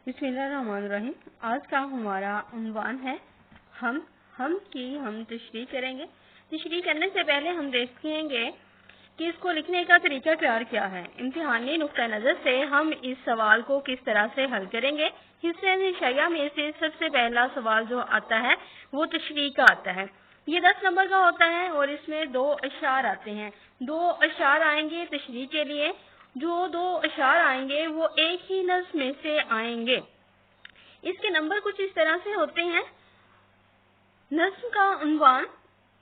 بسم اللہ الرحمن الرحیم۔ آج کا ہمارا عنوان ہے ہم تشریح کریں گے۔ تشریح کرنے سے پہلے ہم دیکھیں گے کہ اس کو لکھنے کا طریقہ کار کیا ہے۔ امتحانی نقطہ نظر سے ہم اس سوال کو کس طرح سے حل کریں گے۔ حصہ شیعہ میں سے سب سے پہلا سوال جو آتا ہے وہ تشریح کا آتا ہے۔ یہ 10 نمبر کا ہوتا ہے اور اس میں 2 اشعار آتے ہیں۔ 2 اشعار آئیں گے تشریح کے لیے۔ جو 2 اشعار آئیں گے وہ ایک ہی نظم میں سے آئیں گے۔ اس کے نمبر کچھ اس طرح سے ہوتے ہیں۔ نظم کا عنوان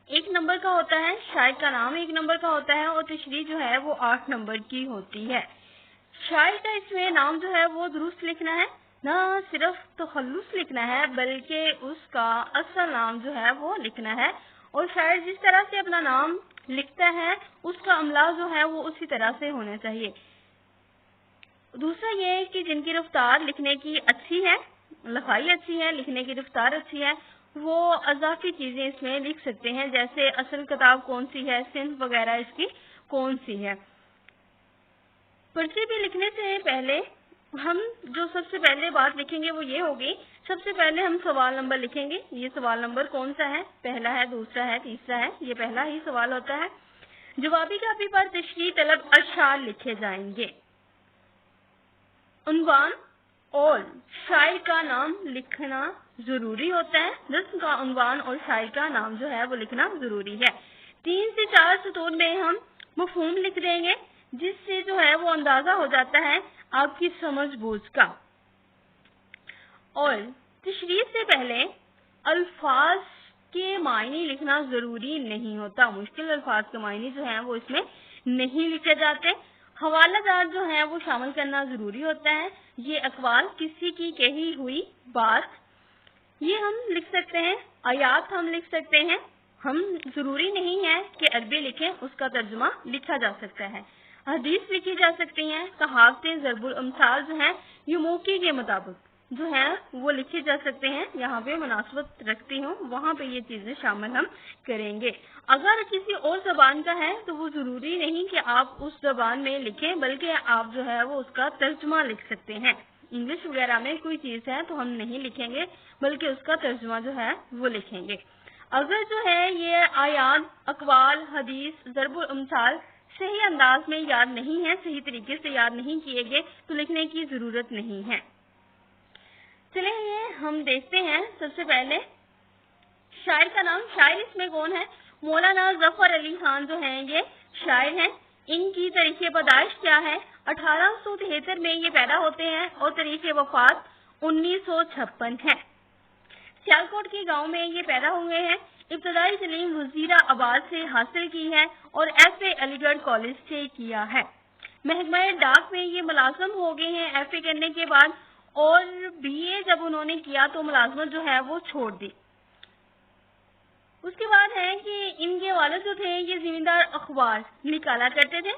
1 نمبر کا ہوتا ہے، شاعر کا نام 1 نمبر کا ہوتا ہے اور تشریح جو ہے وہ 8 نمبر کی ہوتی ہے۔ شاعر کا اس میں نام جو ہے وہ درست لکھنا ہے، نہ صرف تخلص لکھنا ہے بلکہ اس کا اصل نام جو ہے وہ لکھنا ہے، اور شاعر جس طرح سے اپنا نام لکھتا ہے اس کا املا جو ہے وہ اسی طرح سے ہونا چاہیے۔ دوسرا یہ کہ جن کی رفتار لکھنے کی اچھی ہے، لکھائی اچھی ہے، لکھنے کی رفتار اچھی ہے، وہ اضافی چیزیں اس میں لکھ سکتے ہیں، جیسے اصل کتاب کون سی ہے، صنف وغیرہ اس کی کون سی ہے۔ پرچی بھی لکھنے سے پہلے ہم جو سب سے پہلے بات لکھیں گے وہ یہ ہوگی، سب سے پہلے ہم سوال نمبر لکھیں گے۔ یہ سوال نمبر کون سا ہے، پہلا ہے، دوسرا ہے، تیسرا ہے، یہ پہلا ہی سوال ہوتا ہے۔ جوابی کاپی پر تشریح طلب اشعار لکھے جائیں گے۔ عنوان اور شاعر کا نام لکھنا ضروری ہوتا ہے۔ نظم کا عنوان اور شاعر کا نام جو ہے وہ لکھنا ضروری ہے۔ 3 سے 4 سطور میں ہم مفہوم لکھ دیں گے، جس سے جو ہے وہ اندازہ ہو جاتا ہے آپ کی سمجھ بوجھ کا۔ اور تشریح سے پہلے الفاظ کے معنی لکھنا ضروری نہیں ہوتا۔ مشکل الفاظ کے معنی جو ہیں وہ اس میں نہیں لکھے جاتے۔ حوالہ جات جو ہے وہ شامل کرنا ضروری ہوتا ہے۔ یہ اقوال، کسی کی کہی ہوئی بات، یہ ہم لکھ سکتے ہیں۔ آیات ہم لکھ سکتے ہیں۔ ہم ضروری نہیں ہے کہ عربی لکھیں، اس کا ترجمہ لکھا جا سکتا ہے۔ حدیث لکھی جا سکتی ہیں۔ کہاوتیں، ضرب الامثال جو ہیں یہ موقع کے مطابق جو ہیں وہ لکھے جا سکتے ہیں۔ یہاں پہ مناسبت رکھتی ہوں وہاں پہ یہ چیزیں شامل ہم کریں گے۔ اگر کسی اور زبان کا ہے تو وہ ضروری نہیں کہ آپ اس زبان میں لکھیں، بلکہ آپ جو ہے وہ اس کا ترجمہ لکھ سکتے ہیں۔ انگلش وغیرہ میں کوئی چیز ہے تو ہم نہیں لکھیں گے بلکہ اس کا ترجمہ جو ہے وہ لکھیں گے۔ اگر جو ہے یہ آیات، اقوال، حدیث، ضرب الامثال صحیح انداز میں یاد نہیں ہے، صحیح طریقے سے یاد نہیں کیے گئے تو لکھنے کی ضرورت نہیں ہے۔ چلیں یہ ہم دیکھتے ہیں۔ سب سے پہلے شاعر کا نام۔ شاعر اس میں کون ہے؟ مولانا ظفر علی خان جو ہیں یہ شاعر ہیں۔ ان کی تاریخ پیدائش کیا ہے؟ 1873 میں یہ پیدا ہوتے ہیں اور تاریخ وفات 1956 ہے۔ سیالکوٹ کے گاؤں میں یہ پیدا ہوئے ہیں۔ ابتدائی تعلیم وزیر آباد سے حاصل کی ہے اور FA علی گڑھ کالج سے کیا ہے۔ محکمہ ڈاک میں یہ ملازم ہو گئے ہیں FA کرنے کے بعد، اور BA جب انہوں نے کیا تو ملازمت جو ہے وہ چھوڑ دی۔ اس کے بعد ہے کہ ان کے والد جو تھے یہ زمیندار اخبار نکالا کرتے تھے،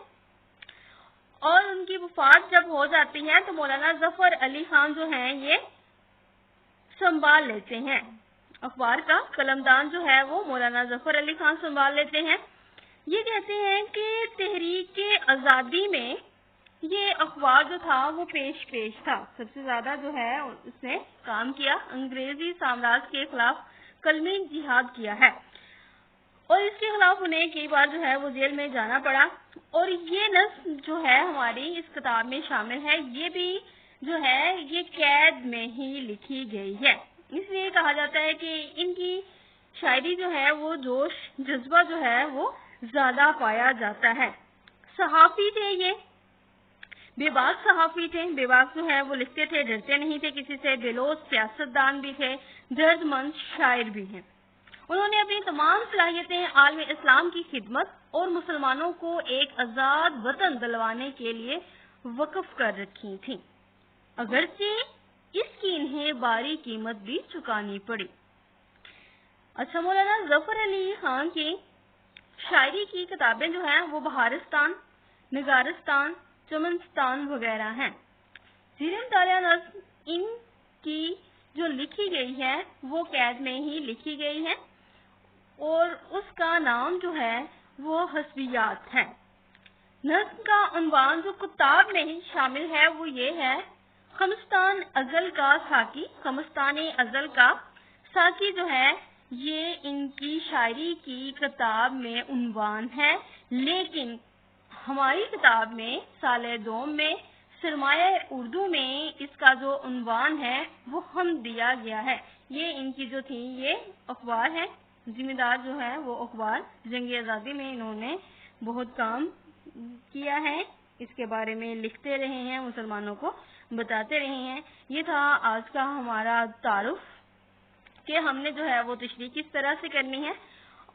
اور ان کی وفات جب ہو جاتی ہے تو مولانا ظفر علی خان جو ہیں یہ سنبھال لیتے ہیں۔ اخبار کا قلمدان جو ہے وہ مولانا ظفر علی خان سنبھال لیتے ہیں۔ یہ کہتے ہیں کہ تحریک آزادی میں یہ اخبار جو تھا وہ پیش تھا، سب سے زیادہ جو ہے اس نے کام کیا، انگریزی سامراج کے خلاف کلمی جہاد کیا ہے، اور اس کے خلاف انہیں کئی بار جو ہے وہ جیل میں جانا پڑا۔ اور یہ نظم جو ہے ہماری اس کتاب میں شامل ہے، یہ بھی جو ہے یہ قید میں ہی لکھی گئی ہے۔ اس لیے کہا جاتا ہے کہ ان کی شاعری جو ہے وہ جوش جذبہ جو ہے وہ زیادہ پایا جاتا ہے۔ صحافی تھے یہ، بے باک صحافی تھے۔ بے باک جو ہے وہ لکھتے تھے، ڈرتے نہیں تھے کسی سے۔ بےلوث سیاستدان بھی تھے، درد مند شاعر بھی ہیں۔ انہوں نے اپنی تمام صلاحیتیں عالم اسلام کی خدمت اور مسلمانوں کو ایک آزاد وطن دلوانے کے لیے وقف کر رکھی تھیں، اگرچہ اس کی انہیں بھاری قیمت بھی چکانی پڑی۔ اچھا، مولانا ظفر علی خان کی شاعری کی کتابیں جو ہیں وہ بہارستان، نگارستان، چمنستان وغیرہ ہیں۔ زیر مطالعہ نظم ان کی جو لکھی گئی ہے وہ قید میں ہی لکھی گئی ہے، اور اس کا نام جو ہے وہ حسبیات ہے۔ نظم کا عنوان جو کتاب میں ہی شامل ہے وہ یہ ہے، خمستان ازل کا ساقی، خمستان ازل کا ساقی جو ہے یہ ان کی شاعری کی کتاب میں عنوان ہے، لیکن ہماری کتاب میں سال دوم میں سرمایہ اردو میں اس کا جو عنوان ہے وہ ہم دیا گیا ہے۔ یہ ان کی جو تھی یہ اخبار ہے، ذمہ دار جو ہے وہ اخبار جنگ آزادی میں انہوں نے بہت کام کیا ہے، اس کے بارے میں لکھتے رہے ہیں، مسلمانوں کو بتاتے رہے ہیں۔ یہ تھا آج کا ہمارا تعارف کہ ہم نے جو ہے وہ تشریح کس طرح سے کرنی ہے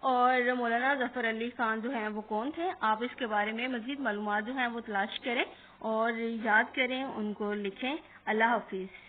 اور مولانا ظفر علی خان جو ہیں وہ کون تھے۔ آپ اس کے بارے میں مزید معلومات جو ہیں وہ تلاش کریں اور یاد کریں، ان کو لکھیں۔ اللہ حافظ۔